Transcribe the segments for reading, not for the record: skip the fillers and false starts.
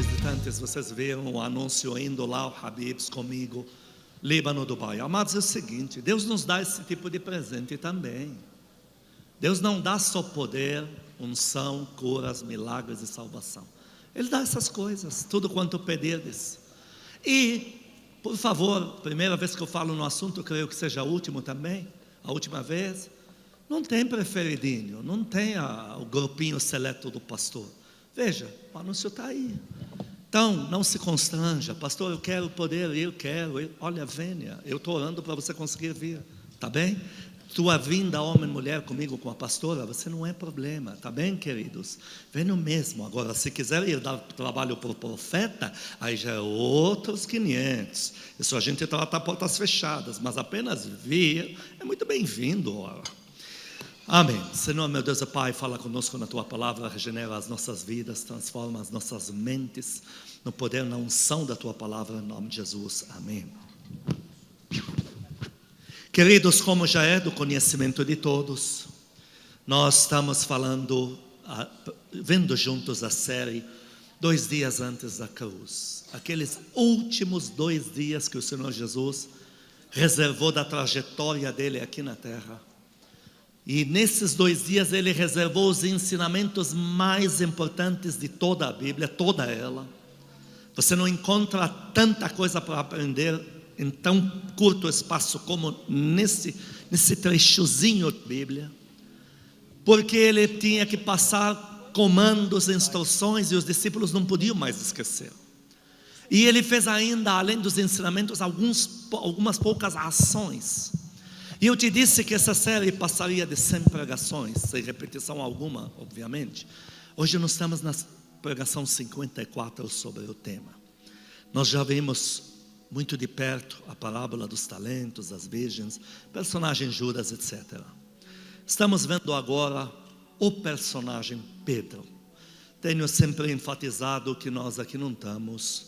visitantes, vocês viram o anúncio indo lá, o Habibs comigo, Líbano, Dubai. Amados, é o seguinte, Deus nos dá esse tipo de presente também. Deus não dá só poder, unção, curas, milagres e salvação. Ele dá essas coisas, tudo quanto pedirdes. E, por favor, primeira vez que eu falo no assunto, creio que seja a última também, a última vez. Não tem preferidinho, não tem o grupinho seleto do pastor. Veja, o anúncio está aí. Então, não se constranja, pastor, eu quero poder, eu quero. Olha, venha, eu estou orando para você conseguir vir, tá bem? Tua vinda, homem e mulher, comigo, com a pastora, você não é problema, tá bem, queridos? Venham mesmo. Agora, se quiser ir dar trabalho para o profeta, aí já é outros 500. Isso a gente trata portas fechadas, mas apenas vir é muito bem-vindo. Amém. Senhor, meu Deus e Pai, fala conosco na Tua palavra, regenera as nossas vidas, transforma as nossas mentes no poder, na unção da Tua palavra, em nome de Jesus. Amém. Queridos, como já é do conhecimento de todos, nós estamos vendo juntos a série 2 dias antes da cruz. Aqueles últimos 2 dias que o Senhor Jesus reservou da trajetória dele aqui na terra. E nesses 2 dias ele reservou os ensinamentos mais importantes de toda a Bíblia, toda ela. Você não encontra tanta coisa para aprender em tão curto espaço como nesse trechozinho de Bíblia. Porque ele tinha que passar comandos, instruções, e os discípulos não podiam mais esquecer. E ele fez ainda, além dos ensinamentos, algumas poucas ações. E eu te disse que essa série passaria de 100 pregações, sem repetição alguma, obviamente. Hoje nós estamos na pregação 54 sobre o tema. Nós já vimos muito de perto a parábola dos talentos, as virgens, personagem Judas, etc. Estamos vendo agora o personagem Pedro. Tenho sempre enfatizado que nós aqui não estamos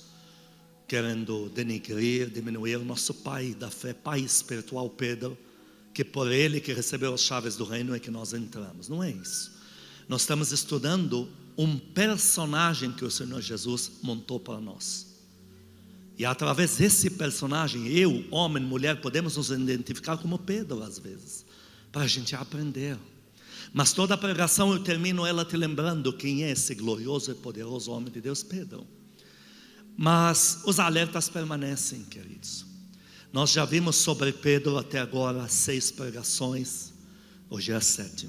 querendo denigrir, diminuir o nosso pai da fé, pai espiritual Pedro, que por ele que recebeu as chaves do reino é que nós entramos. Não é isso. Nós estamos estudando um personagem que o Senhor Jesus montou para nós. E através desse personagem, eu, homem, mulher, podemos nos identificar como Pedro às vezes, para a gente aprender. Mas toda a pregação eu termino ela te lembrando quem é esse glorioso e poderoso homem de Deus, Pedro. Mas os alertas permanecem, queridos. Nós já vimos sobre Pedro até agora 6 pregações. Hoje é a 7ª,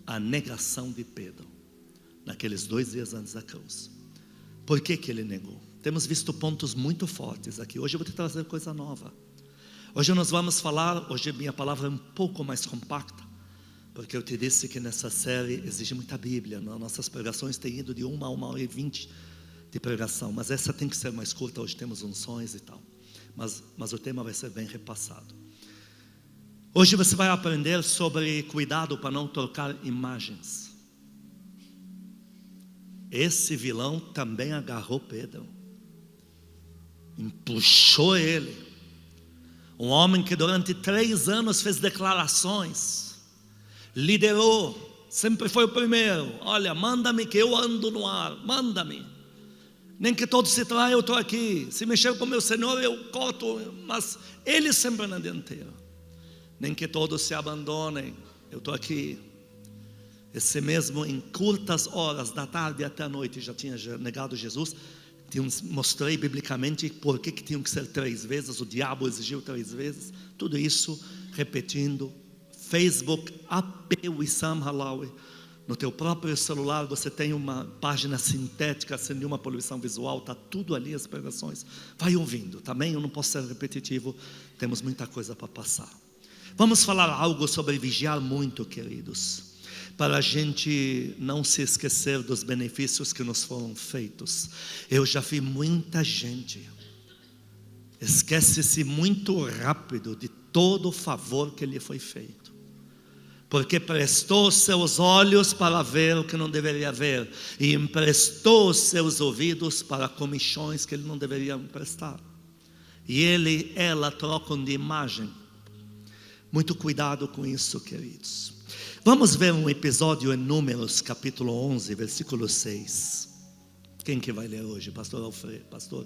a negação de Pedro, naqueles 2 dias antes da cruz. Por que ele negou? Temos visto pontos muito fortes aqui. Hoje eu vou te trazer coisa nova. Hoje nós vamos falar, hoje minha palavra é um pouco mais compacta, porque eu te disse que nessa série exige muita Bíblia. Nossas pregações têm ido de 1 a 1h20 de pregação, mas essa tem que ser mais curta. Hoje temos unções e tal. Mas o tema vai ser bem repassado. Hoje você vai aprender sobre cuidado para não trocar imagens. Esse vilão também agarrou Pedro, empuxou ele. Um homem que durante 3 anos fez declarações, liderou, sempre foi o primeiro. Olha, manda-me que eu ando no ar, manda-me. Nem que todos se traiam, eu estou aqui. Se mexer com o meu Senhor, eu corto. Mas ele sempre na dianteira. Nem que todos se abandonem, eu estou aqui. Esse mesmo, em curtas horas, da tarde até a noite, já tinha negado Jesus. Mostrei biblicamente por que tinham que ser 3 vezes. O diabo exigiu 3 vezes. Tudo isso repetindo. Facebook, AP Wissam Halawi. No teu próprio celular você tem uma página sintética, sem nenhuma poluição visual, está tudo ali as pregações. Vai ouvindo, também eu não posso ser repetitivo, temos muita coisa para passar. Vamos falar algo sobre vigiar muito, queridos, para a gente não se esquecer dos benefícios que nos foram feitos. Eu já vi muita gente esquece-se muito rápido de todo o favor que lhe foi feito, porque prestou seus olhos para ver o que não deveria ver, e emprestou seus ouvidos para comichões que ele não deveria emprestar. E ela trocam de imagem. Muito cuidado com isso, queridos. Vamos ver um episódio em Números, capítulo 11, versículo 6. Quem que vai ler hoje? Pastor Alfredo. Pastor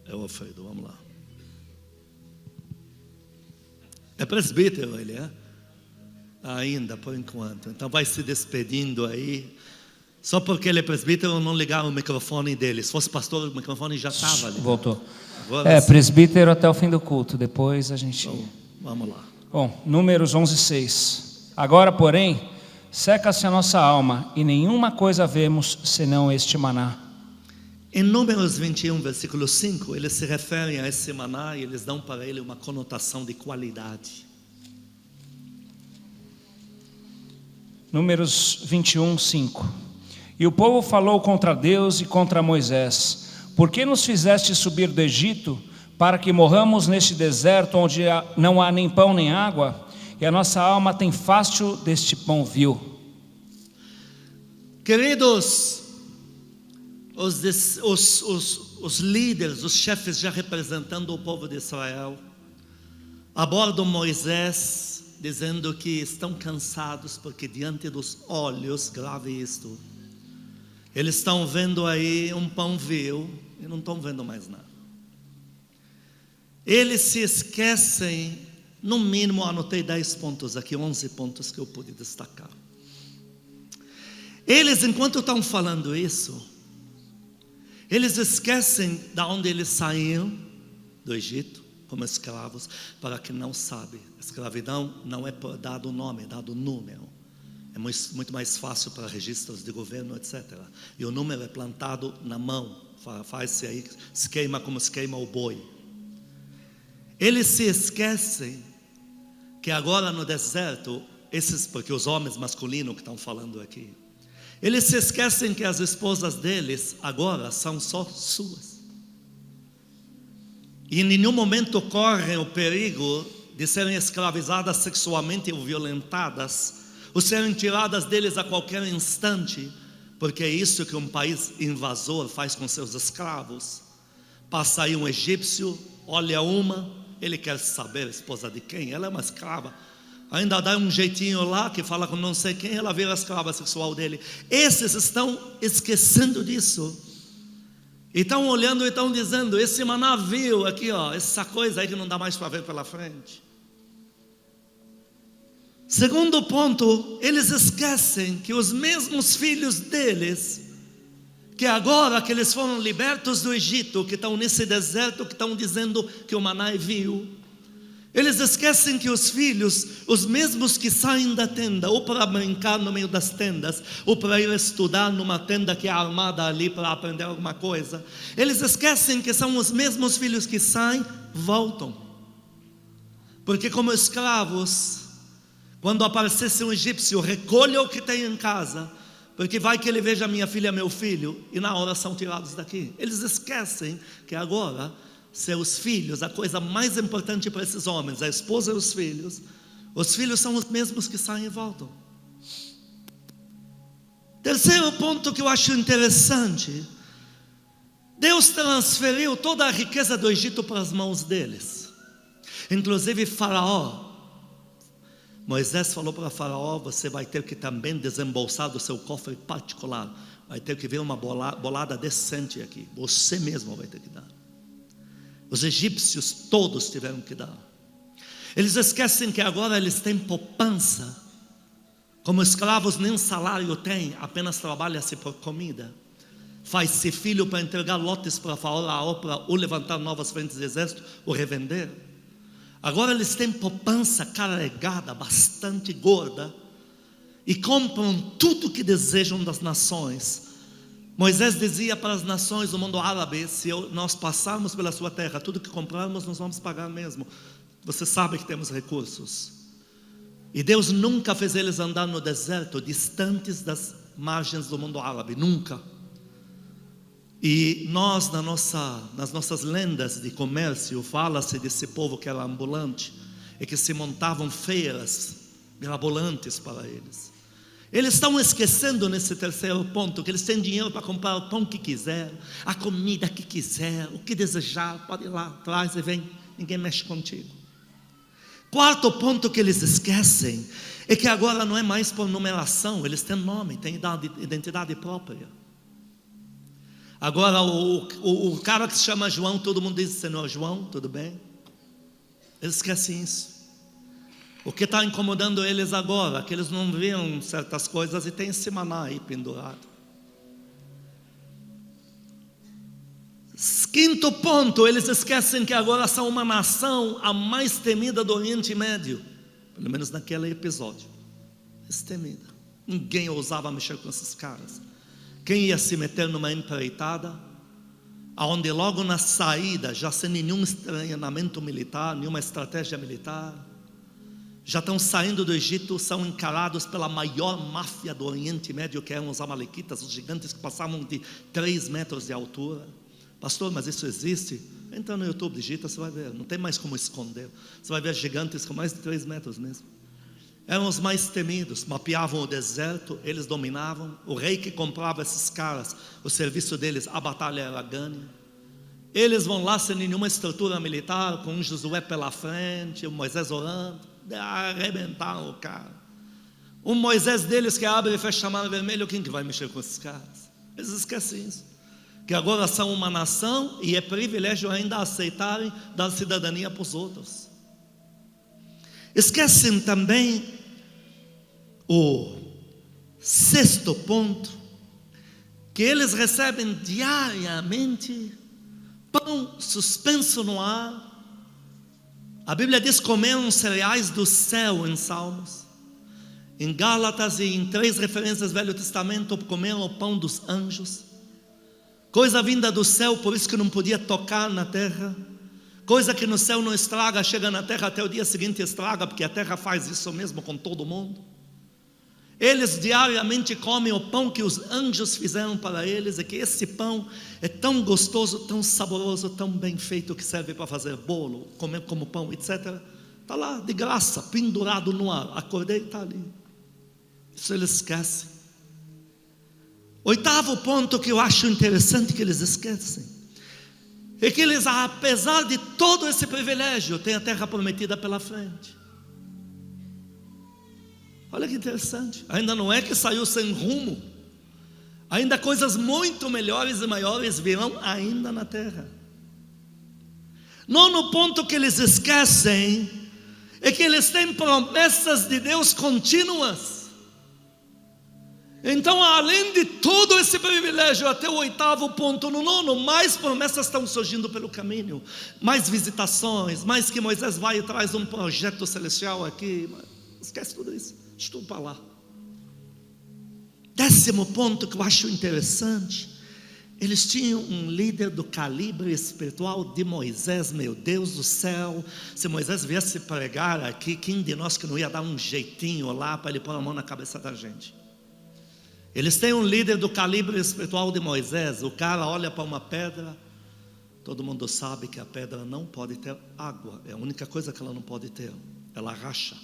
é o Alfredo, vamos lá. É presbítero ele, é? Ainda, por enquanto. Então vai se despedindo aí. Só porque ele é presbítero, não ligaram o microfone dele. Se fosse pastor, o microfone já estava ali. Voltou. Agora, Presbítero até o fim do culto. Depois a gente... então, vamos lá. Bom, Números 11:6. Agora, porém, seca-se a nossa alma, e nenhuma coisa vemos senão este maná. Em Números 21, versículo 5, eles se referem a esse maná e eles dão para ele uma conotação de qualidade. Números 21:5. E o povo falou contra Deus e contra Moisés: por que nos fizeste subir do Egito, para que morramos neste deserto, onde não há nem pão nem água, e a nossa alma tem fástio deste pão vil? Queridos, os líderes, os chefes já representando o povo de Israel, abordam Moisés dizendo que estão cansados porque diante dos olhos, grave isto, eles estão vendo aí um pão vil e não estão vendo mais nada. Eles se esquecem, no mínimo anotei 10 pontos aqui, 11 pontos que eu pude destacar. Eles, enquanto estão falando isso, eles esquecem de onde eles saíram do Egito como escravos. Para quem não sabe, escravidão não é dado nome, é dado número. É muito mais fácil para registros de governo, etc. E o número é plantado na mão, faz-se aí, se queima como se queima o boi. Eles se esquecem que agora no deserto, porque os homens masculinos que estão falando aqui, eles se esquecem que as esposas deles agora são só suas. E em nenhum momento correm o perigo de serem escravizadas sexualmente ou violentadas, ou serem tiradas deles a qualquer instante, porque é isso que um país invasor faz com seus escravos. Passa aí um egípcio, olha uma, ele quer saber a esposa de quem, ela é uma escrava. Ainda dá um jeitinho lá, que fala com não sei quem, ela vira a escrava sexual dele. Esses estão esquecendo disso. E estão olhando e estão dizendo, esse maná vil aqui, ó, essa coisa aí que não dá mais para ver pela frente. Segundo ponto, eles esquecem que os mesmos filhos deles, que agora que eles foram libertos do Egito, que estão nesse deserto, que estão dizendo que o maná é vil, eles esquecem que os filhos, os mesmos que saem da tenda, ou para brincar no meio das tendas, ou para ir estudar numa tenda que é armada ali para aprender alguma coisa, eles esquecem que são os mesmos filhos que saem, voltam. Porque como escravos, quando aparecesse um egípcio, recolha o que tem em casa, porque vai que ele veja minha filha, meu filho, e na hora são tirados daqui. Eles esquecem que agora seus filhos, a coisa mais importante para esses homens, a esposa e os filhos são os mesmos que saem e voltam. Terceiro ponto que eu acho interessante, Deus transferiu toda a riqueza do Egito para as mãos deles, inclusive Faraó. Moisés falou para Faraó, você vai ter que também desembolsar do seu cofre particular, vai ter que ver uma bolada decente aqui, você mesmo vai ter que dar. Os egípcios todos tiveram que dar. Eles esquecem que agora eles têm poupança. Como escravos nem salário têm, apenas trabalha-se por comida. Faz-se filho para entregar lotes para Faraó, para ou levantar novas frentes de exército, ou revender. Agora eles têm poupança carregada, bastante gorda, e compram tudo que desejam das nações. Moisés dizia para as nações do mundo árabe, se nós passarmos pela sua terra, tudo que comprarmos nós vamos pagar mesmo. Você sabe que temos recursos. E Deus nunca fez eles andar no deserto, distantes das margens do mundo árabe, nunca. E nós, nas nossas lendas de comércio, fala-se desse povo que era ambulante, e que se montavam feiras mirabolantes para eles. Eles estão esquecendo nesse terceiro ponto, que eles têm dinheiro para comprar o pão que quiser, a comida que quiser, o que desejar, pode ir lá atrás e vem, ninguém mexe contigo. Quarto ponto que eles esquecem, é que agora não é mais por numeração, eles têm nome, têm identidade própria. Agora o cara que se chama João, todo mundo diz: Senhor João, tudo bem? Eles esquecem isso. O que está incomodando eles agora? Que eles não viram certas coisas e tem esse maná aí pendurado. Quinto ponto, eles esquecem que agora são uma nação a mais temida do Oriente Médio. Pelo menos naquele episódio. Temida. Ninguém ousava mexer com esses caras. Quem ia se meter numa empreitada, onde logo na saída, já sem nenhum treinamento militar, nenhuma estratégia militar, já estão saindo do Egito, são encarados pela maior máfia do Oriente Médio, que eram os amalequitas, os gigantes que passavam de 3 metros de altura. Pastor, mas isso existe? Entra no YouTube, digita, você vai ver, não tem mais como esconder. Você vai ver gigantes com mais de 3 metros mesmo. Eram os mais temidos, mapeavam o deserto, eles dominavam. O rei que comprava esses caras, o serviço deles, a batalha era ganha. Eles vão lá sem nenhuma estrutura militar, com um Josué pela frente, o Moisés orando, arrebentaram o cara. O Moisés deles que abre e fecha a Mar Vermelho, quem que vai mexer com esses caras? Eles esquecem isso, que agora são uma nação e é privilégio ainda aceitarem dar cidadania para os outros. Esquecem também o sexto ponto, que eles recebem diariamente pão suspenso no ar. A Bíblia diz: comeram cereais do céu em Salmos. Em Gálatas e em 3 referências do Velho Testamento, comeram o pão dos anjos. Coisa vinda do céu, por isso que não podia tocar na terra. Coisa que no céu não estraga, chega na terra até o dia seguinte estraga, porque a terra faz isso mesmo com todo mundo. Eles diariamente comem o pão que os anjos fizeram para eles, e que esse pão é tão gostoso, tão saboroso, tão bem feito, que serve para fazer bolo, comer como pão, etc. Está lá de graça, pendurado no ar. Acordei, está ali. Isso eles esquecem. Oitavo ponto que eu acho interessante que eles esquecem, é que eles, apesar de todo esse privilégio, têm a terra prometida pela frente. Olha que interessante, ainda não é que saiu sem rumo, ainda coisas muito melhores e maiores virão ainda na terra. Nono ponto que eles esquecem é que eles têm promessas de Deus contínuas. Então, além de todo esse privilégio, até o oitavo ponto, no nono, mais promessas estão surgindo pelo caminho, mais visitações, mais que Moisés vai e traz um projeto celestial aqui. Esquece tudo isso, deixa tudo para lá. 10º ponto que eu acho interessante, eles tinham um líder do calibre espiritual de Moisés. Meu Deus do céu, se Moisés viesse pregar aqui, quem de nós que não ia dar um jeitinho lá para ele pôr a mão na cabeça da gente? Eles têm um líder do calibre espiritual de Moisés. O cara olha para uma pedra, todo mundo sabe que a pedra não pode ter água, é a única coisa que ela não pode ter, ela racha.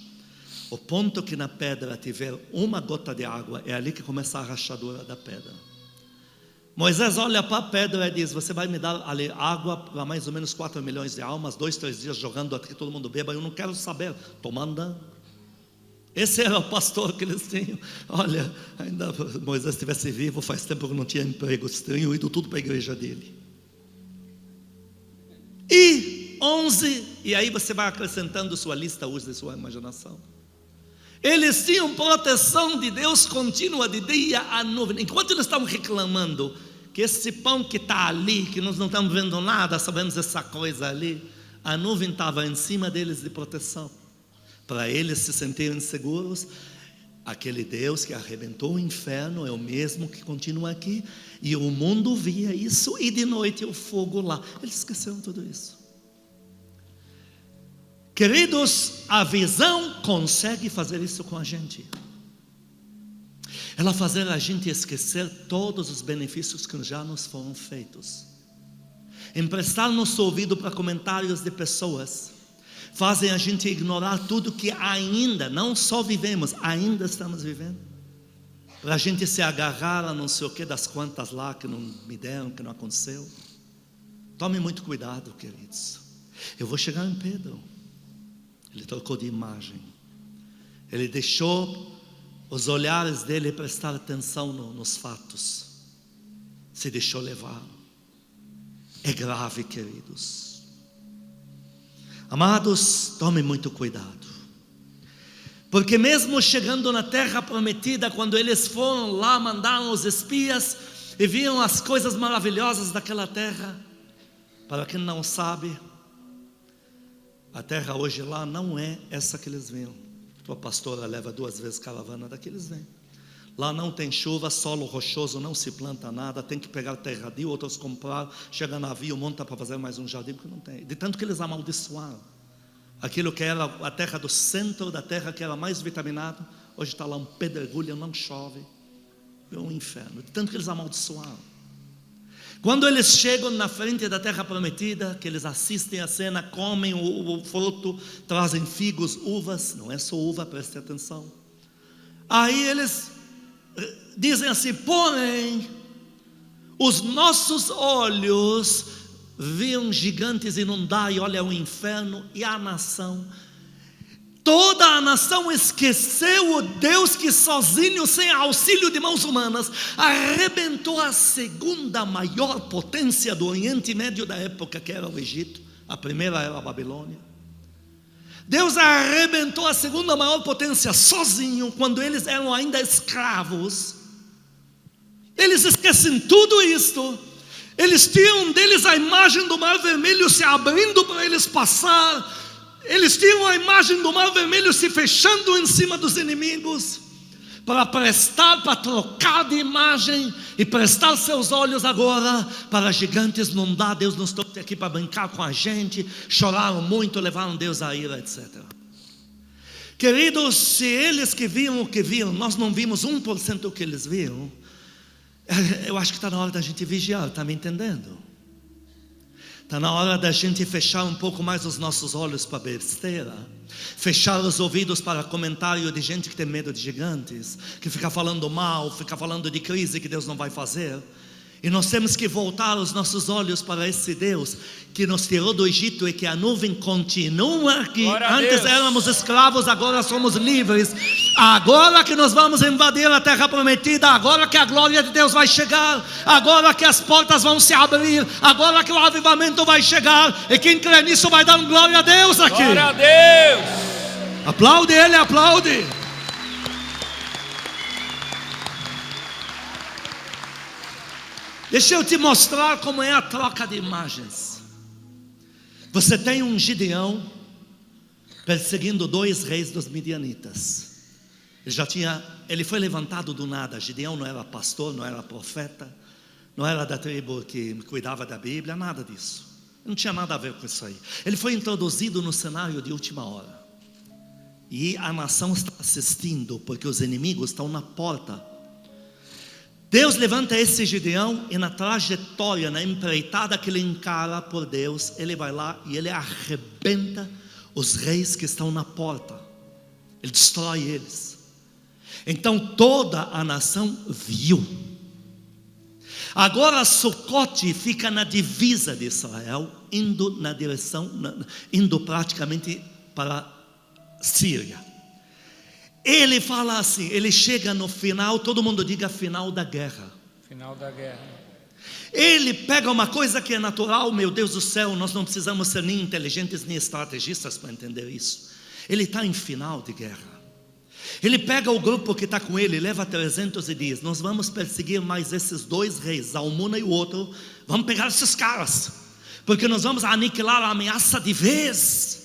O ponto que na pedra tiver uma gota de água, é ali que começa a rachadura da pedra. Moisés olha para a pedra e diz: você vai me dar ali água para mais ou menos 4 milhões de almas, 2, 3 dias jogando até que todo mundo beba, eu não quero saber, estou mandando. Esse era o pastor que eles tinham. Olha, ainda Moisés estivesse vivo, faz tempo que não tinha emprego, tinham ido tudo para a igreja dele. E 11, e aí você vai acrescentando sua lista, use sua imaginação. Eles tinham proteção de Deus contínua, de dia a nuvem. Enquanto eles estavam reclamando que esse pão que está ali, que nós não estamos vendo nada, sabemos essa coisa ali, a nuvem estava em cima deles de proteção, para eles se sentirem seguros. Aquele Deus que arrebentou o inferno é o mesmo que continua aqui, e o mundo via isso, e de noite o fogo lá. Eles esqueceram tudo isso. Queridos, a visão consegue fazer isso com a gente. Ela fazer a gente esquecer todos os benefícios que já nos foram feitos. Emprestar nosso ouvido para comentários de pessoas fazem a gente ignorar tudo que ainda, não só vivemos, ainda estamos vivendo. Para a gente se agarrar a não sei o que das quantas lá que não me deram, que não aconteceu. Tome muito cuidado, queridos. Eu vou chegar em Pedro. Ele trocou de imagem. Ele deixou os olhares dele prestar atenção nos fatos. se deixou levar. É grave, queridos. Amados, tomem muito cuidado. Porque mesmo chegando na terra prometida, quando eles foram lá, mandaram os espias e viram as coisas maravilhosas daquela terra. Para quem não sabe, a terra hoje lá não é essa que eles viram. Tua pastora leva 2 vezes caravana daqui eles vêm. Lá não tem chuva, solo rochoso, não se planta nada, tem que pegar terradio, outros comprar, chega navio, monta para fazer mais um jardim, porque não tem. De tanto que eles amaldiçoaram. Aquilo que era a terra do centro da terra, que era mais vitaminado, hoje está lá um pedregulho, não chove. É um inferno, de tanto que eles amaldiçoaram. Quando eles chegam na frente da terra prometida, que eles assistem a cena, comem o fruto, trazem figos, uvas, não é só uva, preste atenção. Aí eles dizem assim: porém, os nossos olhos viam gigantes inundar, e olha o inferno, e a nação, toda a nação esqueceu o Deus que sozinho, sem auxílio de mãos humanas, arrebentou a segunda maior potência do Oriente Médio da época, que era o Egito. A primeira era a Babilônia. Deus arrebentou a segunda maior potência sozinho, quando eles eram ainda escravos. Eles esquecem tudo isto. Eles tinham deles a imagem do mar vermelho se abrindo para eles passar. Eles tinham a imagem do mar vermelho se fechando em cima dos inimigos, para trocar de imagem e prestar seus olhos agora para gigantes. Não dá, Deus nos trouxe aqui para brincar com a gente. Choraram muito, levaram Deus à ira, etc. Queridos, se eles que viam o que viram, nós não vimos 1% do que eles viram, eu acho que está na hora da gente vigiar, está me entendendo? Está na hora da gente fechar um pouco mais os nossos olhos para besteira, fechar os ouvidos para comentário de gente que tem medo de gigantes, que fica falando mal, fica falando de crise que Deus não vai fazer. E nós temos que voltar os nossos olhos para esse Deus que nos tirou do Egito e que a nuvem continua aqui. Antes éramos escravos, agora somos livres. Agora que nós vamos invadir a terra prometida, agora que a glória de Deus vai chegar, agora que as portas vão se abrir, agora que o avivamento vai chegar. E quem crê nisso vai dar glória a Deus aqui. Glória a Deus. Aplaude Ele, aplaude. Deixa eu te mostrar como é a troca de imagens. Você tem um Gideão perseguindo 2 reis dos midianitas. Ele foi levantado do nada. Gideão não era pastor, não era profeta, não era da tribo que cuidava da Bíblia, nada disso. Não tinha nada a ver com isso aí. Ele foi introduzido no cenário de última hora. E a nação está assistindo, porque os inimigos estão na porta. Deus levanta esse Gideão, e na trajetória, na empreitada que ele encara por Deus, ele vai lá e ele arrebenta os reis que estão na porta. Ele destrói eles. Então toda a nação viu. Agora Sucote fica na divisa de Israel, indo praticamente para Síria. Ele fala assim, ele chega no final, todo mundo diga final da guerra. Final da guerra. Ele pega uma coisa que é natural, meu Deus do céu, nós não precisamos ser nem inteligentes nem estrategistas para entender isso. Ele está em final de guerra. Ele pega o grupo que está com ele, leva 300 e diz: nós vamos perseguir mais esses 2 reis, Zalmuna e o outro. Vamos pegar esses caras, porque nós vamos aniquilar a ameaça de vez.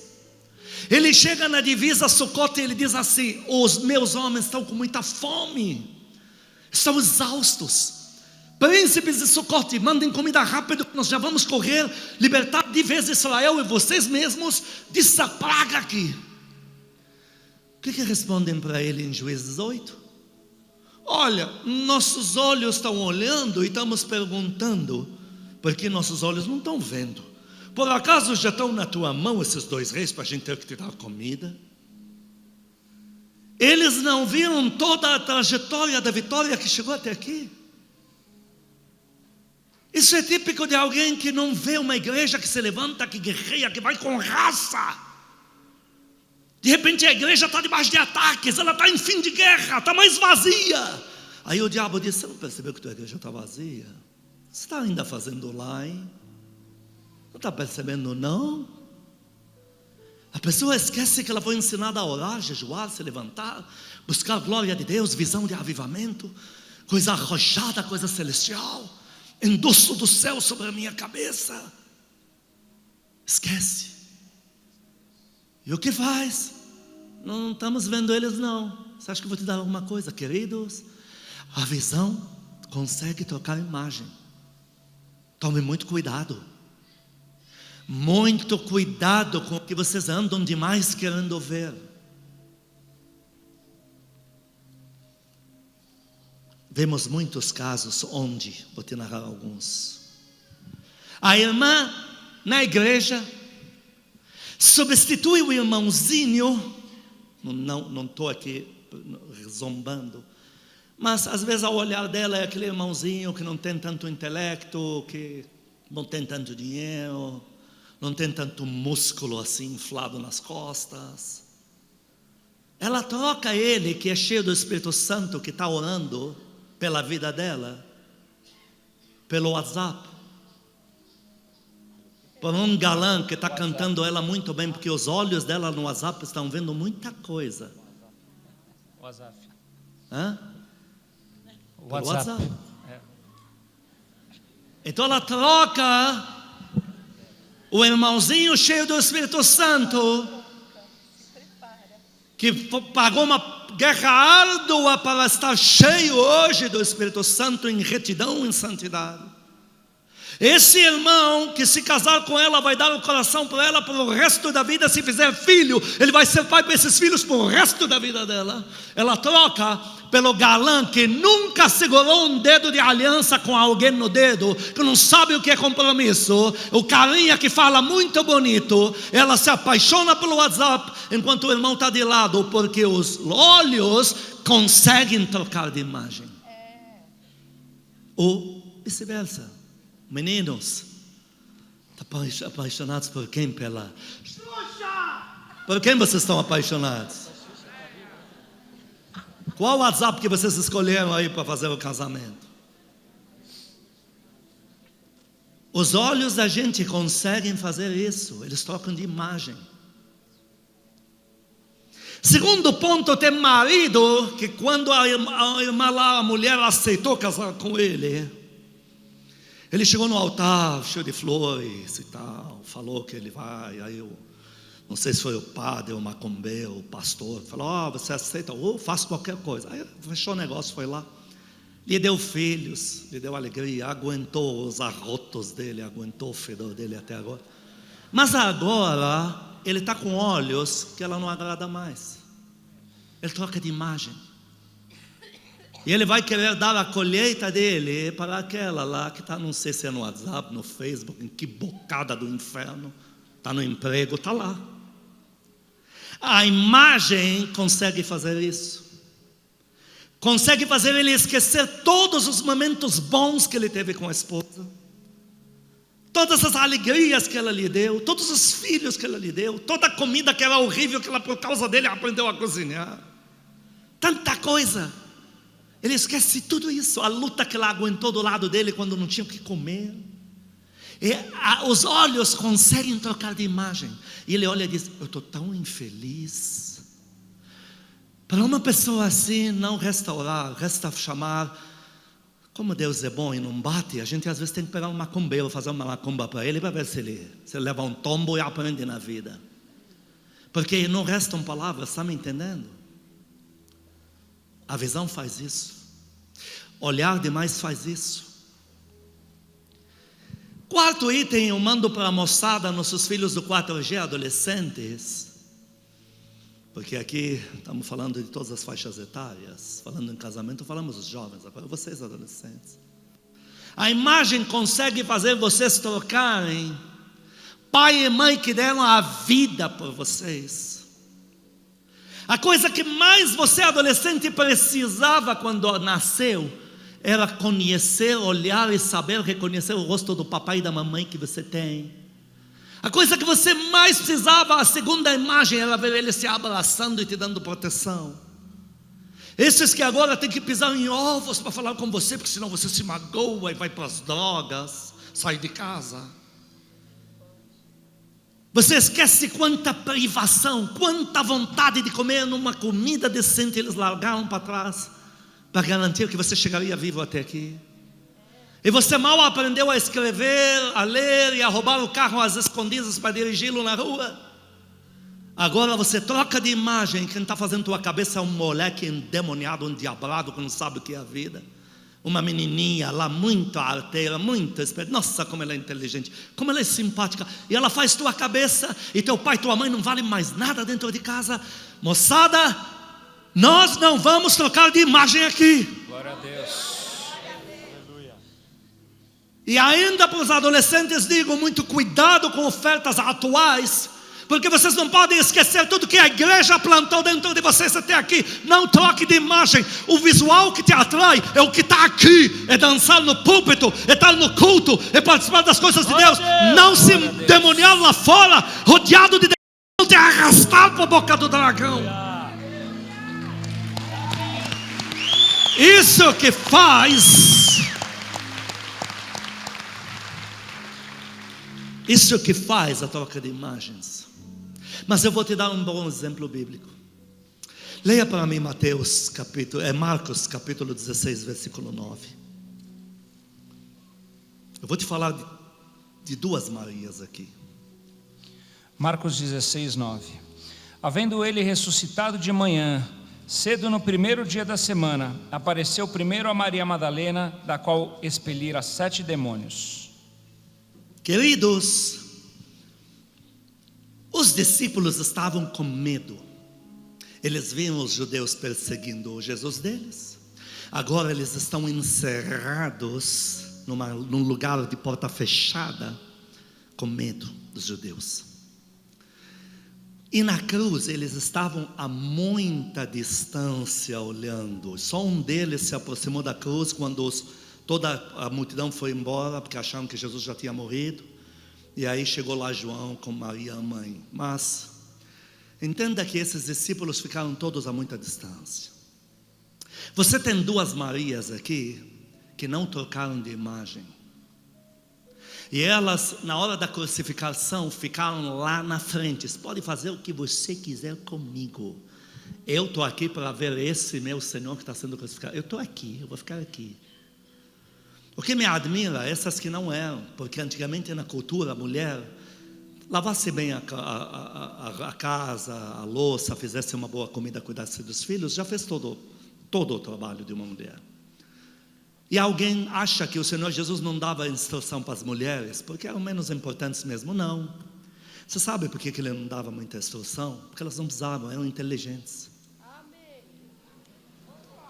Ele chega na divisa Sucote e ele diz assim: os meus homens estão com muita fome, estão exaustos. Príncipes de Sucote, mandem comida rápido, nós já vamos correr, libertar de vez Israel e vocês mesmos dessa praga aqui. O que respondem para ele em Juízes 18? Olha, nossos olhos estão olhando e estamos perguntando, porque nossos olhos não estão vendo. Por acaso já estão na tua mão esses 2 reis para a gente ter que tirar comida? Eles não viram toda a trajetória da vitória que chegou até aqui. Isso é típico de alguém que não vê uma igreja que se levanta, que guerreia, que vai com raça. De repente a igreja está debaixo de ataques, ela está em fim de guerra, está mais vazia. Aí o diabo diz: você não percebeu que tua igreja está vazia? Você está ainda fazendo lá, hein? Não está percebendo, não? A pessoa esquece que ela foi ensinada a orar, jejuar, se levantar, buscar a glória de Deus, visão de avivamento, coisa arrojada, coisa celestial, endosso do céu sobre a minha cabeça. Esquece. E o que faz? Não estamos vendo eles, não. Você acha que eu vou te dar alguma coisa? Queridos, a visão consegue trocar a imagem. Tome muito cuidado. Muito cuidado com o que vocês andam demais querendo ver. Vemos muitos casos onde, vou te narrar alguns. A irmã na igreja substitui o irmãozinho. Não estou aqui zombando, mas às vezes o olhar dela é aquele irmãozinho que não tem tanto intelecto, que não tem tanto dinheiro, não tem tanto músculo assim inflado nas costas. Ela troca ele, que é cheio do Espírito Santo, que está orando pela vida dela, pelo WhatsApp, por um galã que está cantando ela muito bem, porque os olhos dela no WhatsApp estão vendo muita coisa. WhatsApp. Hã? WhatsApp. Então ela troca o irmãozinho cheio do Espírito Santo, que pagou uma guerra árdua para estar cheio hoje do Espírito Santo em retidão, em santidade. Esse irmão que se casar com ela vai dar o coração para ela pelo resto da vida. Se fizer filho, ele vai ser pai para esses filhos pelo resto da vida dela. Ela troca pelo galã que nunca segurou um dedo de aliança com alguém no dedo, que não sabe o que é compromisso, o carinha que fala muito bonito. Ela se apaixona pelo WhatsApp, enquanto o irmão está de lado, porque os olhos conseguem trocar de imagem. Ou vice-versa. Meninos, apaixonados por quem? Por quem vocês estão apaixonados? Qual o WhatsApp que vocês escolheram aí para fazer o casamento? Os olhos da gente conseguem fazer isso, eles trocam de imagem. Segundo ponto, tem marido que quando a irmã lá, a mulher aceitou casar com ele, ele chegou no altar cheio de flores e tal, falou que ele vai. Aí eu não sei se foi o padre, o macumbeiro, o pastor, falou: você aceita? Ou faço qualquer coisa. Aí fechou o negócio, foi lá, lhe deu filhos, lhe deu alegria, aguentou os arrotos dele, aguentou o fedor dele até agora. Mas agora ele está com olhos que ela não agrada mais. Ele troca de imagem. E ele vai querer dar a colheita dele para aquela lá que está, não sei se é no WhatsApp, no Facebook, em que bocada do inferno, está no emprego, está lá. A imagem consegue fazer isso. Consegue fazer ele esquecer todos os momentos bons que ele teve com a esposa, todas as alegrias que ela lhe deu, todos os filhos que ela lhe deu, toda a comida que era horrível, que ela por causa dele aprendeu a cozinhar. Tanta coisa. Ele esquece tudo isso, a luta que ela aguentou do lado dele quando não tinha o que comer. Os olhos conseguem trocar de imagem. E ele olha e diz: eu estou tão infeliz. Para uma pessoa assim, não resta orar, resta chamar. Como Deus é bom e não bate, a gente às vezes tem que pegar um macumbeiro, fazer uma macumba para ele, para ver se ele leva um tombo e aprende na vida. Porque não restam palavras, está me entendendo? A visão faz isso. Olhar demais faz isso. Quarto item, eu mando para a moçada, nossos filhos do 4G, adolescentes, porque aqui estamos falando de todas as faixas etárias. Falando em casamento, falamos dos jovens, agora vocês adolescentes. A imagem consegue fazer vocês trocarem pai e mãe que deram a vida por vocês. A coisa que mais você adolescente precisava quando nasceu era conhecer, olhar e saber reconhecer o rosto do papai e da mamãe que você tem. A coisa que você mais precisava, a segunda imagem, era ver ele se abraçando e te dando proteção. Esses que agora tem que pisar em ovos para falar com você, porque senão você se magoa e vai para as drogas, sai de casa. Você esquece quanta privação, quanta vontade de comer numa comida decente eles largaram para trás, para garantir que você chegaria vivo até aqui. E você mal aprendeu a escrever, a ler e a roubar o carro às escondidas para dirigi-lo na rua. Agora você troca de imagem. Quem está fazendo tua cabeça é um moleque endemoniado, um diabrado que não sabe o que é a vida. Uma menininha lá muito arteira, muito esperta. Nossa, como ela é inteligente, como ela é simpática. E ela faz tua cabeça. E teu pai e tua mãe não valem mais nada dentro de casa. Moçada, nós não vamos trocar de imagem aqui. Glória a Deus. E ainda para os adolescentes digo, muito cuidado com ofertas atuais, porque vocês não podem esquecer tudo que a igreja plantou dentro de vocês até aqui. Não troque de imagem. O visual que te atrai é o que está aqui. É dançar no púlpito, é estar no culto, é participar das coisas de Deus. Não se demoniar lá fora, rodeado de Deus, não te arrastar para a boca do dragão. Isso que faz a troca de imagens. Mas eu vou te dar um bom exemplo bíblico. Leia para mim Marcos capítulo 16, versículo 9. Eu vou te falar de duas Marias aqui. Marcos 16, 9. Havendo ele ressuscitado de manhã, cedo no primeiro dia da semana, apareceu primeiro a Maria Madalena, da qual expelira 7 demônios. Queridos, os discípulos estavam com medo. Eles viam os judeus perseguindo o Jesus deles. Agora eles estão encerrados num lugar de porta fechada, com medo dos judeus. E na cruz eles estavam a muita distância olhando. Só um deles se aproximou da cruz quando toda a multidão foi embora, porque acharam que Jesus já tinha morrido. E aí chegou lá João com Maria, a mãe. Mas entenda que esses discípulos ficaram todos a muita distância. Você tem duas Marias aqui que não trocaram de imagem. E elas, na hora da crucificação, ficaram lá na frente. Você pode fazer o que você quiser comigo. Eu estou aqui para ver esse meu Senhor que está sendo crucificado. Eu estou aqui, eu vou ficar aqui. O que me admira, essas que não eram, porque antigamente na cultura a mulher lavasse bem a casa, a louça, fizesse uma boa comida, cuidasse dos filhos, já fez todo o trabalho de uma mulher. E alguém acha que o Senhor Jesus não dava instrução para as mulheres, porque eram menos importantes mesmo? Não. Você sabe por que ele não dava muita instrução? Porque elas não precisavam, eram inteligentes.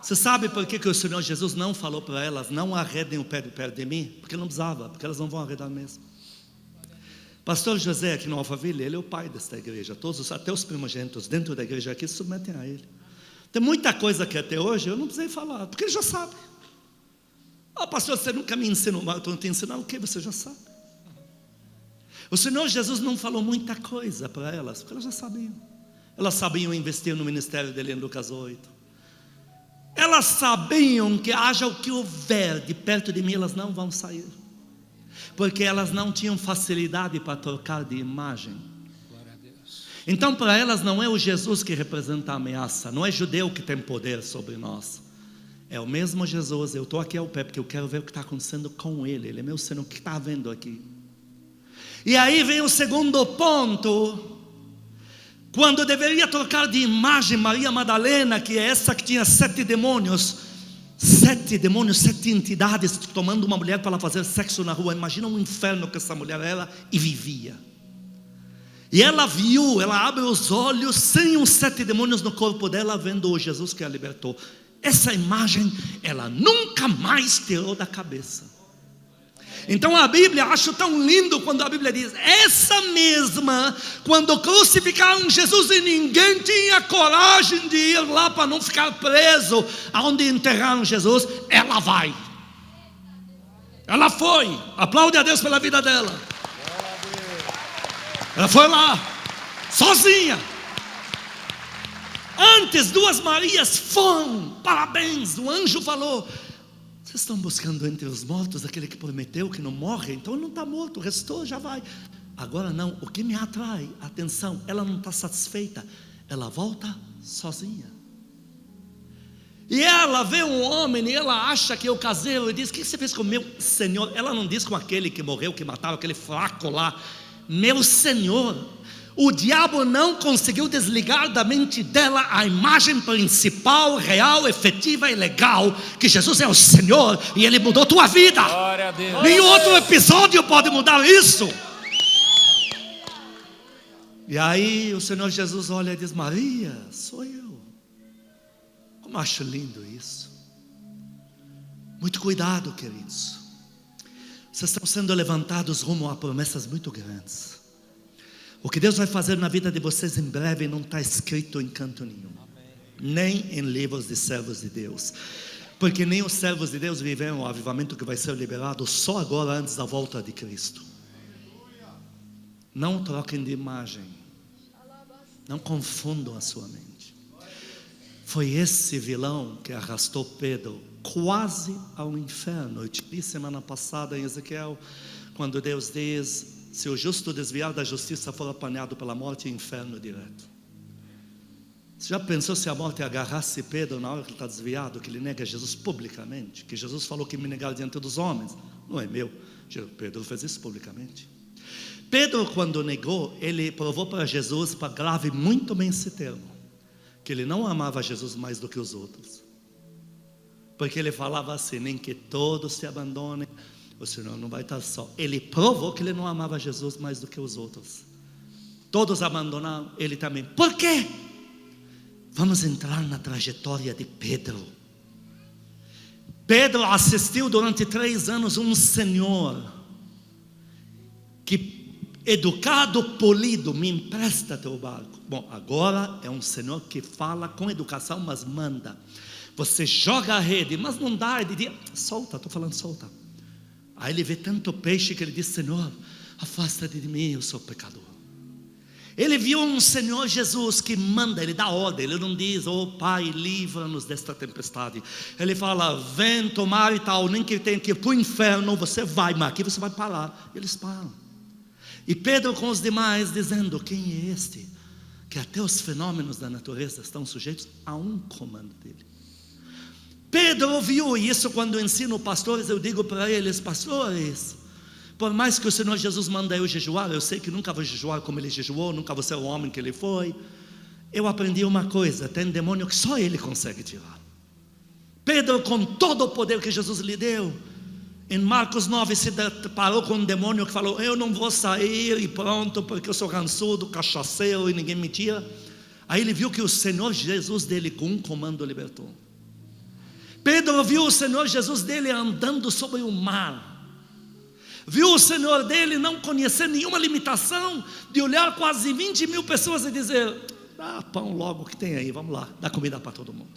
Você sabe por que o Senhor Jesus não falou para elas, não arredem o pé de perto de mim? Porque não precisava, porque elas não vão arredar mesmo. Pastor José aqui no Alphaville, ele é o pai desta igreja. Todos, até os primogênitos dentro da igreja aqui se submetem a ele. Tem muita coisa que até hoje eu não precisei falar, porque ele já sabe. Pastor, você nunca me ensinou, mas eu estou te ensinando o que você já sabe. O Senhor Jesus não falou muita coisa para elas, porque elas já sabiam. Elas sabiam investir no ministério dele em Lucas 8. Elas sabiam que haja o que houver de perto de mim, elas não vão sair. Porque elas não tinham facilidade para trocar de imagem. Glória a Deus. Então para elas não é o Jesus que representa a ameaça, não é judeu que tem poder sobre nós. É o mesmo Jesus. Eu estou aqui ao pé porque eu quero ver o que está acontecendo com ele. Ele é meu Senhor, o que está vendo aqui. E aí vem o segundo ponto. Quando deveria trocar de imagem, Maria Madalena, que é essa que tinha 7 demônios, 7 entidades tomando uma mulher para ela fazer sexo na rua. Imagina o inferno que essa mulher era e vivia. E ela viu, ela abre os olhos, sem os 7 demônios no corpo dela, vendo o Jesus que a libertou. Essa imagem, ela nunca mais tirou da cabeça. Então a Bíblia, acho tão lindo quando a Bíblia diz, essa mesma, quando crucificaram Jesus e ninguém tinha coragem de ir lá para não ficar preso aonde enterraram Jesus, ela vai. Ela foi. Aplaude a Deus pela vida dela. Ela foi lá, sozinha. Antes, 2 Marias foram, parabéns. O anjo falou: vocês estão buscando entre os mortos aquele que prometeu que não morre? Então ele não está morto, restou, já vai. Agora não, o que me atrai, atenção, ela não está satisfeita, ela volta sozinha. E ela vê um homem e ela acha que é o caseiro e diz: o que você fez com meu Senhor? Ela não diz com aquele que morreu, que mataram, aquele fraco lá, meu Senhor. O diabo não conseguiu desligar da mente dela a imagem principal, real, efetiva e legal, que Jesus é o Senhor e Ele mudou tua vida. Glória a Deus. Nenhum outro episódio pode mudar isso. E aí o Senhor Jesus olha e diz: Maria, sou eu. Como eu acho lindo isso. Muito cuidado, queridos. Vocês estão sendo levantados rumo a promessas muito grandes. O que Deus vai fazer na vida de vocês em breve não está escrito em canto nenhum. Nem em livros de servos de Deus. Porque nem os servos de Deus viveram o avivamento que vai ser liberado só agora, antes da volta de Cristo. Não troquem de imagem. Não confundam a sua mente. Foi esse vilão que arrastou Pedro quase ao inferno. Eu te disse semana passada em Ezequiel, quando Deus diz: se o justo desviar da justiça for apanhado pela morte, inferno direto. Você já pensou se a morte agarrasse Pedro na hora que ele está desviado, que ele nega Jesus publicamente? Que Jesus falou que me negar diante dos homens, não é meu. Pedro fez isso publicamente. Pedro, quando negou, ele provou para Jesus, para grave muito bem esse termo, que ele não amava Jesus mais do que os outros. Porque ele falava assim: nem que todos se abandonem, o Senhor não vai estar só. Ele provou que ele não amava Jesus mais do que os outros. Todos abandonaram, ele também. Por quê? Vamos entrar na trajetória de Pedro. Pedro assistiu durante 3 anos um senhor que, educado, polido, me empresta teu barco. Bom, agora é um senhor que fala com educação, mas manda. Você joga a rede, mas não dá, ele diz: solta, estou falando solta. Aí ele vê tanto peixe que ele diz: Senhor, afasta-te de mim, eu sou pecador. Ele viu um Senhor Jesus que manda, ele dá ordem. Ele não diz: oh Pai, livra-nos desta tempestade. Ele fala: vento, mar e tal, nem que tenha que ir para o inferno, você vai, mas aqui você vai parar. Eles param. E Pedro com os demais dizendo: quem é este? Que até os fenômenos da natureza estão sujeitos a um comando dele. Pedro ouviu isso. Quando eu ensino pastores, eu digo para eles: pastores, por mais que o Senhor Jesus manda eu jejuar, eu sei que nunca vou jejuar como ele jejuou, nunca vou ser o homem que ele foi. Eu aprendi uma coisa: tem demônio que só ele consegue tirar. Pedro, com todo o poder que Jesus lhe deu, em Marcos 9 se deparou com um demônio que falou: eu não vou sair e pronto, porque eu sou rançudo, cachaceiro e ninguém me tira. Aí ele viu que o Senhor Jesus dele com um comando libertou. Pedro viu o Senhor Jesus dele andando sobre o mar. Viu o Senhor dele não conhecer nenhuma limitação de olhar quase 20 mil pessoas e dizer: dá pão logo que tem aí, vamos lá, dá comida para todo mundo.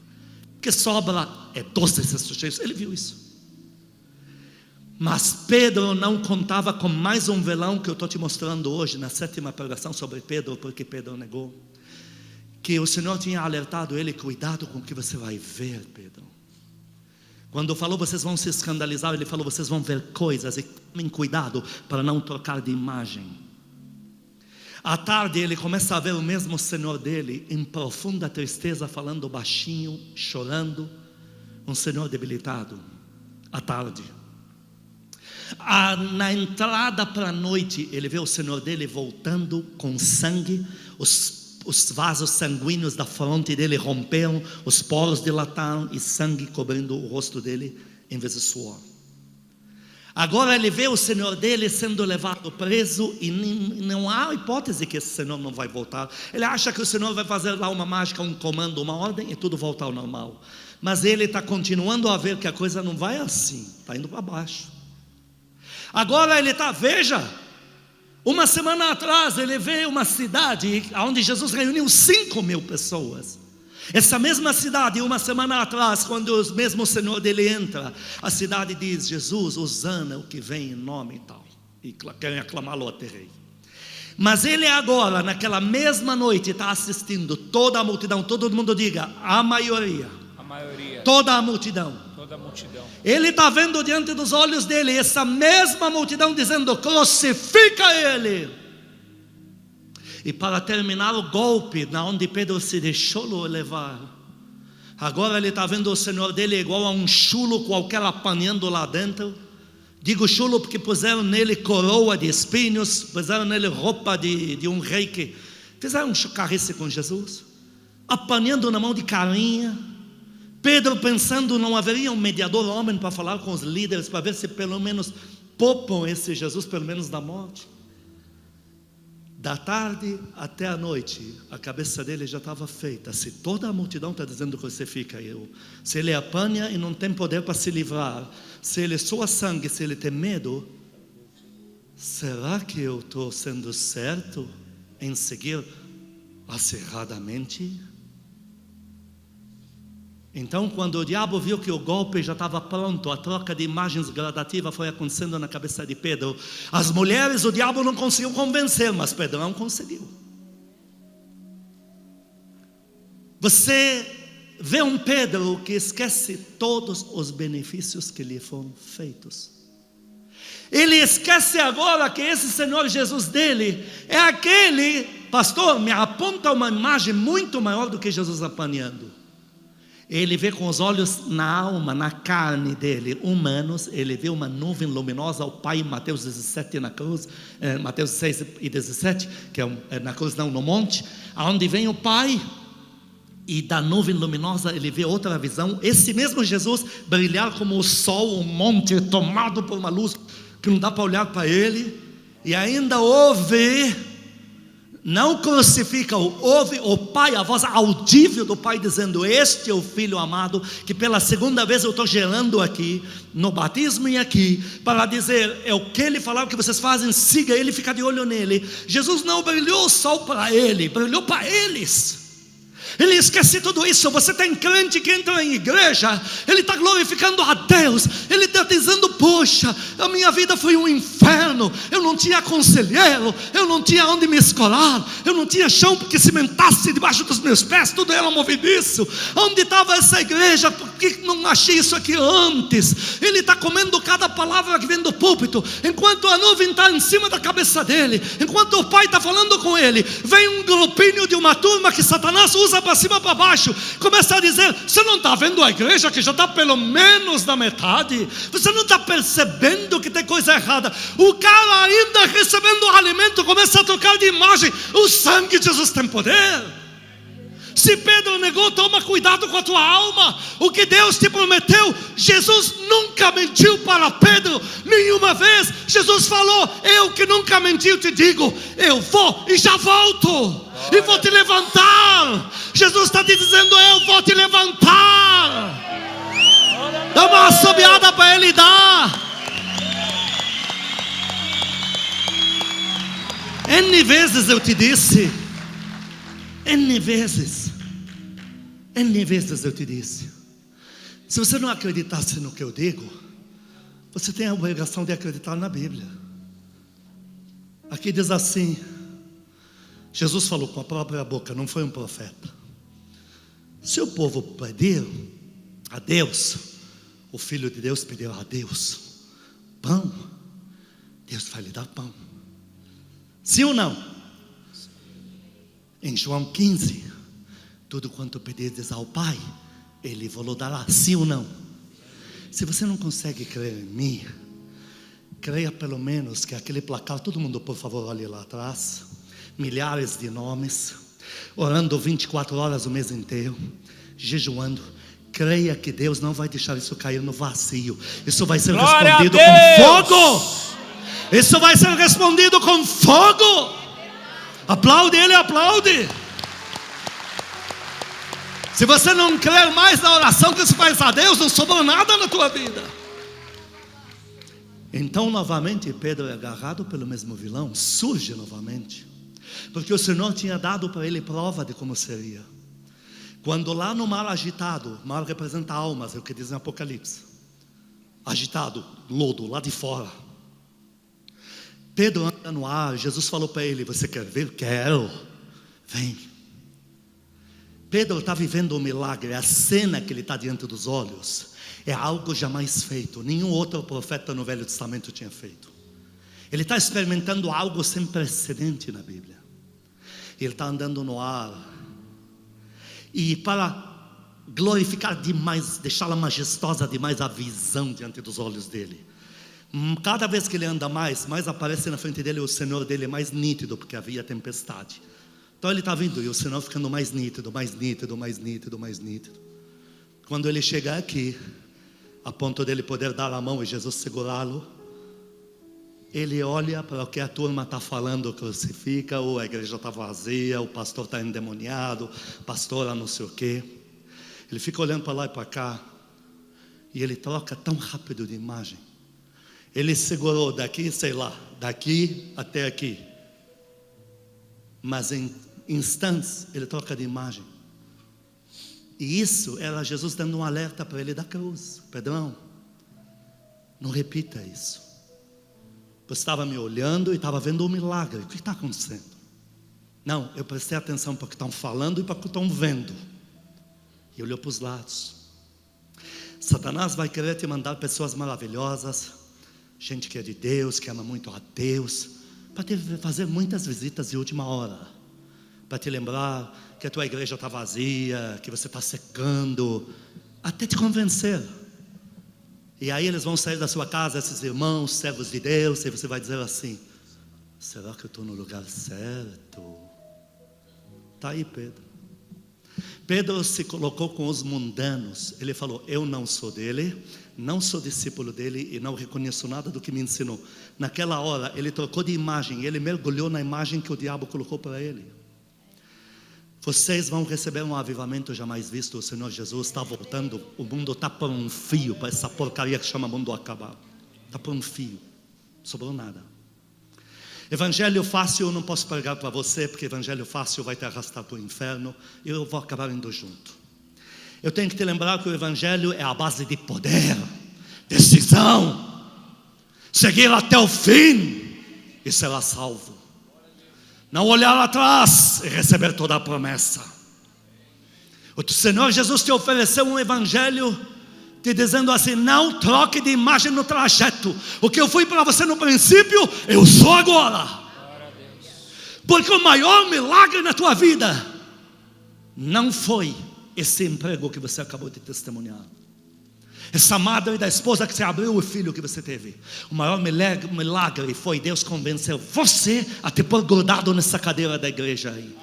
O que sobra é doces e sujeitos. Ele viu isso. Mas Pedro não contava com mais um velão que eu estou te mostrando hoje na 7ª pregação sobre Pedro, porque Pedro negou. Que o Senhor tinha alertado ele: cuidado com o que você vai ver, Pedro. Quando falou: vocês vão se escandalizar, ele falou: vocês vão ver coisas, e tomem cuidado para não trocar de imagem. À tarde ele começa a ver o mesmo Senhor dele em profunda tristeza, falando baixinho, chorando. Um Senhor debilitado. À tarde, na entrada para a noite, ele vê o Senhor dele voltando com sangue. Os vasos sanguíneos da fronte dele romperam, os poros dilataram e sangue cobrindo o rosto dele em vez de suor. Agora ele vê o Senhor dele sendo levado preso e não há hipótese que esse Senhor não vai voltar. Ele acha que o Senhor vai fazer lá uma mágica, um comando, uma ordem e tudo voltar ao normal. Mas ele está continuando a ver que a coisa não vai assim, está indo para baixo. Agora ele está, veja, uma semana atrás ele veio uma cidade onde Jesus reuniu 5.000 pessoas. Essa mesma cidade, uma semana atrás, quando o mesmo Senhor dele entra, a cidade diz: Jesus, hosana o que vem em nome e tal, e querem aclamá-lo até rei. Mas ele agora, naquela mesma noite, está assistindo toda a multidão. Todo mundo diga, a maioria. A maioria. Toda a multidão. Toda a multidão. Ele está vendo diante dos olhos dele essa mesma multidão dizendo, crucifica ele. E para terminar o golpe, na onde Pedro se deixou levar, agora ele está vendo o Senhor dele igual a um chulo qualquer apanhando lá dentro. Digo chulo porque puseram nele coroa de espinhos, puseram nele roupa de um rei que fizeram um chocarrice com Jesus, apanhando na mão de carinha. Pedro pensando, não haveria um mediador homem para falar com os líderes, para ver se pelo menos poupam esse Jesus, pelo menos da morte. Da tarde até a noite, a cabeça dele já estava feita. Se toda a multidão está dizendo crucifica eu, se ele apanha e não tem poder para se livrar, se ele soa sangue, se ele tem medo, será que eu estou sendo certo em seguir acirradamente? Então, quando o diabo viu que o golpe já estava pronto, a troca de imagens gradativa foi acontecendo na cabeça de Pedro. As mulheres, o diabo não conseguiu convencer, mas Pedro não conseguiu. Você vê um Pedro que esquece todos os benefícios que lhe foram feitos. Ele esquece agora que esse Senhor Jesus dele é aquele, pastor, me aponta uma imagem muito maior do que Jesus apanhando. Ele vê com os olhos na alma, na carne dele, humanos. Ele vê uma nuvem luminosa, o Pai em Mateus 17 na cruz, Mateus 6 e 17, que é na cruz não, no monte, aonde vem o Pai, e da nuvem luminosa ele vê outra visão, esse mesmo Jesus brilhar como o sol, um monte tomado por uma luz que não dá para olhar para ele, e ainda ouve, não crucifica-o, ouve o Pai, a voz audível do Pai dizendo, este é o Filho amado, que pela segunda vez eu estou gerando aqui, no batismo e aqui, para dizer, é o que ele falava que vocês fazem, siga ele, fica de olho nele. Jesus não brilhou só para ele, brilhou para eles. Ele esquece tudo isso. Você tem crente que entra em igreja, ele está glorificando a Deus, ele está dizendo, poxa, a minha vida foi um inferno, eu não tinha conselheiro, eu não tinha onde me escorar, eu não tinha chão que cimentasse debaixo dos meus pés, tudo era movediço. Onde estava essa igreja? Por que não achei isso aqui antes? Ele está comendo cada palavra que vem do púlpito, enquanto a nuvem está em cima da cabeça dele, enquanto o Pai está falando com ele, vem um grupinho de uma turma que Satanás usa para cima, para baixo, começa a dizer, você não está vendo a igreja que já está pelo menos na metade? Você não está percebendo que tem coisa errada? O cara ainda recebendo o alimento começa a trocar de imagem. O sangue de Jesus tem poder. Se Pedro negou, toma cuidado com a tua alma. O que Deus te prometeu, Jesus nunca mentiu para Pedro, nenhuma vez. Jesus falou, eu que nunca menti, eu te digo, eu vou e já volto, e vou te levantar. Jesus está te dizendo, eu vou te levantar. Dá uma assobiada para ele dar. N vezes eu te disse, N vezes eu te disse, se você não acreditasse no que eu digo, você tem a obrigação de acreditar na Bíblia. Aqui diz assim, Jesus falou com a própria boca, não foi um profeta. Se o povo pedir a Deus, o Filho de Deus pediu a Deus pão, Deus vai lhe dar pão. Sim ou não? Em João 15, tudo quanto pedirdes ao Pai, Ele vos dará. Sim ou não? Se você não consegue crer em mim, creia pelo menos que aquele placar, todo mundo por favor olhe lá atrás, milhares de nomes, orando 24 horas o mês inteiro, jejuando. Creia que Deus não vai deixar isso cair no vazio. Isso vai ser respondido com fogo. Isso vai ser respondido com fogo. Aplaude ele, aplaude. Se você não crer mais na oração que se faz a Deus, não sobrou nada na tua vida. Então novamente Pedro é agarrado pelo mesmo vilão, surge novamente, porque o Senhor tinha dado para ele prova de como seria. Quando lá no mar agitado, mar representa almas, é o que diz em Apocalipse, agitado, lodo, lá de fora, Pedro anda no ar, Jesus falou para ele: você quer ver? Quero, vem. Pedro está vivendo um milagre. A cena que ele está diante dos olhos é algo jamais feito. Nenhum outro profeta no Velho Testamento tinha feito. Ele está experimentando algo sem precedente na Bíblia. Ele está andando no ar. E para glorificar demais, deixá-la majestosa demais a visão diante dos olhos dele, cada vez que ele anda mais aparece na frente dele o Senhor dele mais nítido, porque havia tempestade. Então ele está vindo e o Senhor ficando mais nítido, mais nítido, mais nítido, mais nítido. Quando ele chegar aqui, a ponto dele poder dar a mão e Jesus segurá-lo, ele olha para o que a turma está falando, crucifica, ou a igreja está vazia, o pastor está endemoniado, pastora não sei o quê. Ele fica olhando para lá e para cá, e ele troca tão rápido de imagem. Ele segurou daqui, sei lá, daqui até aqui, mas em instantes ele troca de imagem. E isso era Jesus dando um alerta para ele da cruz: Pedrão, não repita isso. Você estava me olhando e estava vendo um milagre. O que está acontecendo? Não, eu prestei atenção para o que estão falando e para o que estão vendo. E olhou para os lados. Satanás vai querer te mandar pessoas maravilhosas, gente que é de Deus, que ama muito a Deus, para te fazer muitas visitas de última hora, para te lembrar que a tua igreja está vazia, que você está secando, até te convencer. E aí eles vão sair da sua casa, esses irmãos, servos de Deus, e você vai dizer assim: será que eu estou no lugar certo? Está aí Pedro. Pedro se colocou com os mundanos. Ele falou: eu não sou dele, não sou discípulo dele e não reconheço nada do que me ensinou. Naquela hora ele trocou de imagem, ele mergulhou na imagem que o diabo colocou para ele. Vocês vão receber um avivamento jamais visto. O Senhor Jesus está voltando. O mundo está por um fio, para essa porcaria que chama mundo acabar. Está por um fio, não sobrou nada. Evangelho fácil eu não posso pregar para você, porque evangelho fácil vai te arrastar para o inferno. E eu vou acabar indo junto. Eu tenho que te lembrar que o evangelho é a base de poder, decisão, seguir até o fim e será salvo. Não olhar atrás e receber toda a promessa. O Senhor Jesus te ofereceu um evangelho te dizendo assim: não troque de imagem no trajeto. O que eu fui para você no princípio, eu sou agora. Porque o maior milagre na tua vida não foi esse emprego que você acabou de testemunhar, essa madre da esposa que você abriu, o filho que você teve. O maior milagre foi Deus convencer você a te pôr grudado nessa cadeira da igreja aí.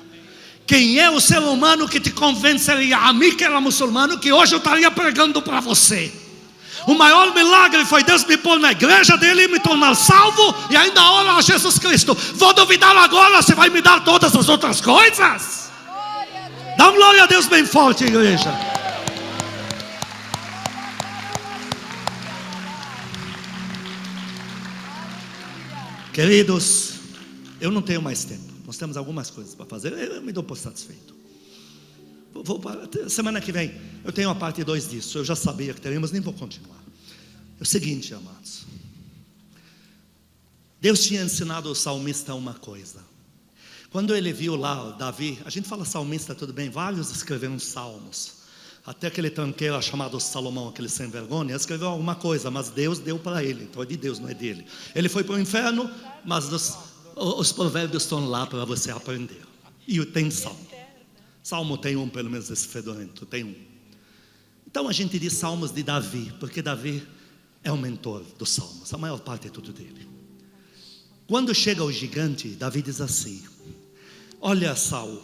Quem é o ser humano que te convenceria, a mim que era muçulmano, que hoje eu estaria pregando para você? O maior milagre foi Deus me pôr na igreja dele, me tornar salvo e ainda orar a Jesus Cristo. Vou duvidar agora, você vai me dar todas as outras coisas? Dá glória a Deus bem forte, igreja. Queridos, eu não tenho mais tempo. Nós temos algumas coisas para fazer. Eu me dou por satisfeito. Semana que vem eu tenho a parte 2 disso. Eu já sabia que teremos, nem vou continuar. É o seguinte, amados. Deus tinha ensinado o salmista uma coisa. Quando ele viu lá Davi, a gente fala salmista, tudo bem, vários escreveram salmos. Até aquele tranqueiro chamado Salomão, aquele sem vergonha, escreveu alguma coisa, mas Deus deu para ele. Então é de Deus, não é dele. Ele foi para o inferno, mas os provérbios estão lá para você aprender. E tem salmo. Salmo tem um, pelo menos esse fedorento, tem um. Então a gente diz salmos de Davi, porque Davi é o mentor dos salmos. A maior parte é tudo dele. Quando chega o gigante, Davi diz assim: olha, Saul,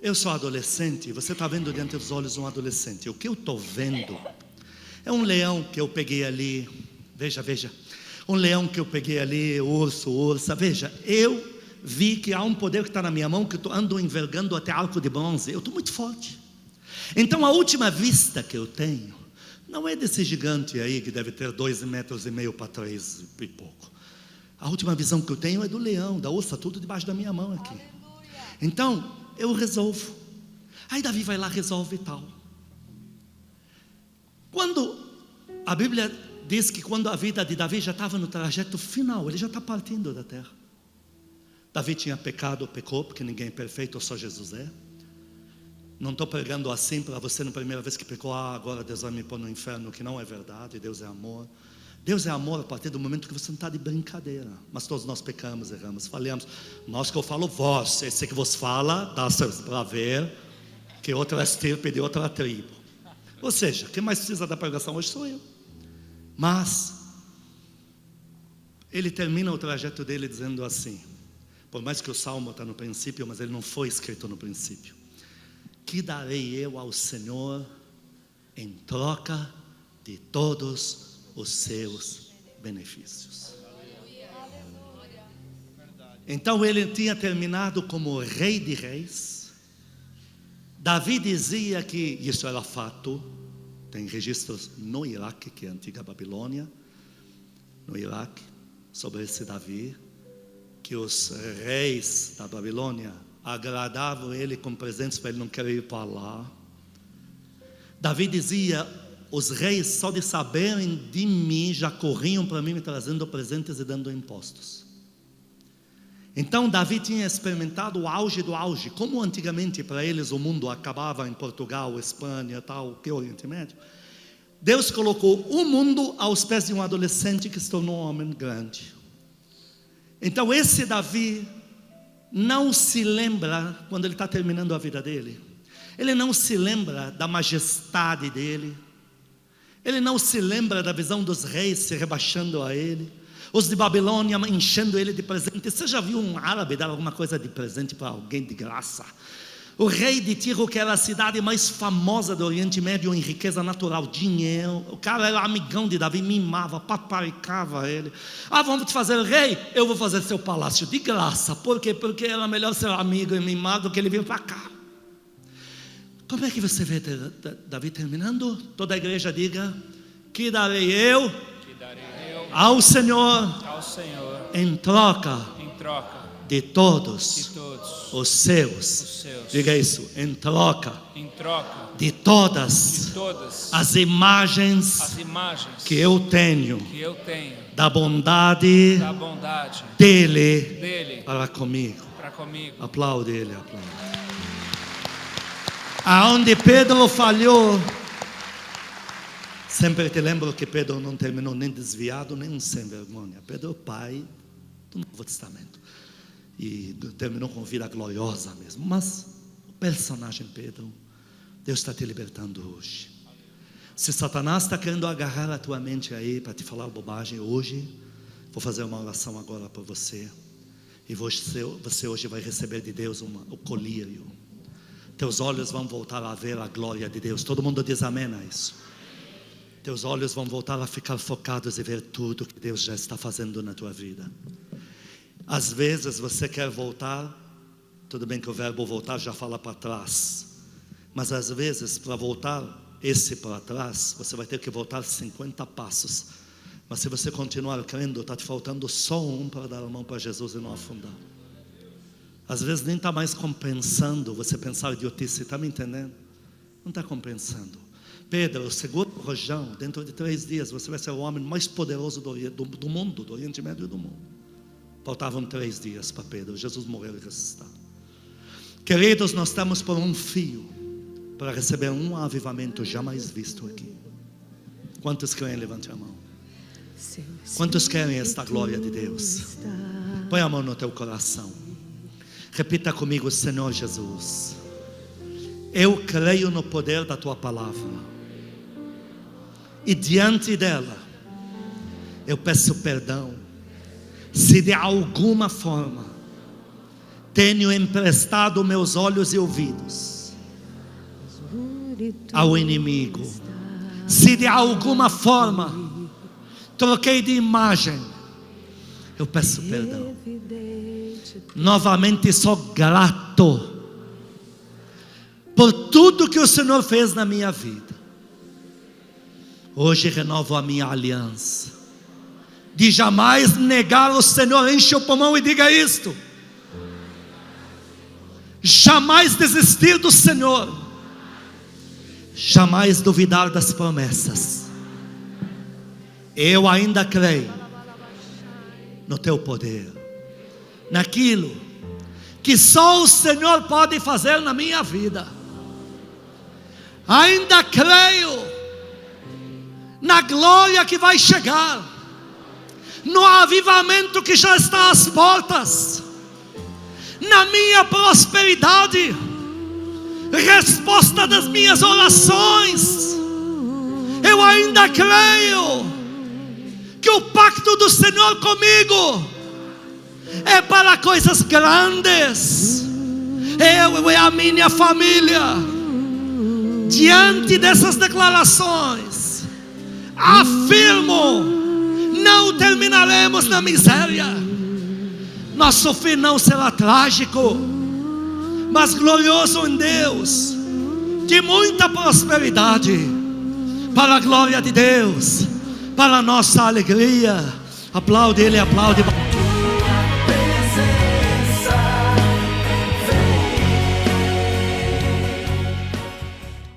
eu sou adolescente, você está vendo diante dos olhos um adolescente. O que eu estou vendo é um leão que eu peguei ali. Veja, um leão que eu peguei ali, ursa. Veja, eu vi que há um poder que está na minha mão, que eu ando envergando até arco de bronze. Eu estou muito forte. Então a última vista que eu tenho não é desse gigante aí que deve ter 2,5 metros para 3 e pouco. A última visão que eu tenho é do leão, da ursa, tudo debaixo da minha mão aqui. Então eu resolvo. Aí Davi vai lá, resolve e tal. Quando a Bíblia diz que quando a vida de Davi já estava no trajeto final, ele já está partindo da terra. Davi tinha pecado, pecou, porque ninguém é perfeito, só Jesus é. Não estou pregando assim para você na primeira vez que pecou, agora Deus vai me pôr no inferno, que não é verdade. Deus é amor. Deus é amor a partir do momento que você não está de brincadeira. Mas todos nós pecamos, erramos, falhamos. Nós que eu falo vós, esse que vos fala, dá para ver que outra estirpe de outra tribo. Ou seja, quem mais precisa da pregação hoje sou eu. Mas ele termina o trajeto dele dizendo assim, por mais que o salmo está no princípio, mas ele não foi escrito no princípio: que darei eu ao Senhor em troca de todos os seus benefícios. Então ele tinha terminado como rei de reis. Davi dizia que isso era fato. Tem registros no Iraque, que é a antiga Babilônia, no Iraque, sobre esse Davi, que os reis da Babilônia agradavam ele com presentes para ele não querer ir para lá. Davi dizia: os reis só de saberem de mim já corriam para mim me trazendo presentes e dando impostos. Então Davi tinha experimentado o auge do auge. Como antigamente para eles o mundo acabava em Portugal, Espanha, tal, que Oriente Médio, Deus colocou o mundo aos pés de um adolescente que se tornou um homem grande. Então esse Davi não se lembra, quando ele está terminando a vida dele, ele não se lembra da majestade dele, ele não se lembra da visão dos reis se rebaixando a ele, os de Babilônia enchendo ele de presente. Você já viu um árabe dar alguma coisa de presente para alguém de graça? O rei de Tiro, que era a cidade mais famosa do Oriente Médio em riqueza natural, dinheiro, o cara era amigão de Davi, mimava, paparicava ele. Vamos te fazer rei? Eu vou fazer seu palácio de graça. Por quê? Porque era melhor ser amigo e mimado do que ele vir para cá. Como é que você vê Davi terminando? Toda a igreja diga: que darei eu ao Senhor em troca de todos os seus. Diga isso: em troca de todas as imagens que eu tenho da bondade dele para comigo. Aplaude ele, aplaude. Aonde Pedro falhou, sempre te lembro que Pedro não terminou nem desviado, nem sem vergonha. Pedro, pai do Novo Testamento, e terminou com vida gloriosa mesmo. Mas o personagem Pedro, Deus está te libertando hoje. Se Satanás está querendo agarrar a tua mente aí para te falar bobagem hoje, vou fazer uma oração agora por você. E você hoje vai receber de Deus o colírio. Teus olhos vão voltar a ver a glória de Deus. Todo mundo diz amém a isso. Teus olhos vão voltar a ficar focados e ver tudo que Deus já está fazendo na tua vida. Às vezes você quer voltar, tudo bem que o verbo voltar já fala para trás, mas às vezes para voltar esse para trás, você vai ter que voltar 50 passos. Mas se você continuar crendo, está te faltando só um para dar a mão para Jesus e não afundar. Às vezes nem está mais compensando você pensar idiotice, está me entendendo? Não está compensando. Pedro, segura o rojão, dentro de 3 dias você vai ser o homem mais poderoso do mundo, do Oriente Médio e do mundo. Faltavam 3 dias para Pedro, Jesus morreu e ressuscitou. Queridos, nós estamos por um fio para receber um avivamento jamais visto aqui. Quantos querem? Levante a mão. Quantos querem esta glória de Deus? Põe a mão no teu coração. Repita comigo: Senhor Jesus, eu creio no poder da tua palavra, e diante dela eu peço perdão se de alguma forma tenho emprestado meus olhos e ouvidos ao inimigo, se de alguma forma troquei de imagem, eu peço perdão. Novamente sou grato por tudo que o Senhor fez na minha vida. Hoje renovo a minha aliança de jamais negar o Senhor. Enche o pulmão e diga isto: jamais desistir do Senhor, jamais duvidar das promessas. Eu ainda creio no teu poder, naquilo que só o Senhor pode fazer na minha vida. Ainda creio na glória que vai chegar, no avivamento que já está às portas, na minha prosperidade, resposta das minhas orações. Eu ainda creio que o pacto do Senhor comigo é para coisas grandes. Eu e a minha família, diante dessas declarações, afirmo: não terminaremos na miséria. Nosso fim não será trágico, mas glorioso em Deus, de muita prosperidade, para a glória de Deus, para a nossa alegria. Aplaude Ele, aplaude.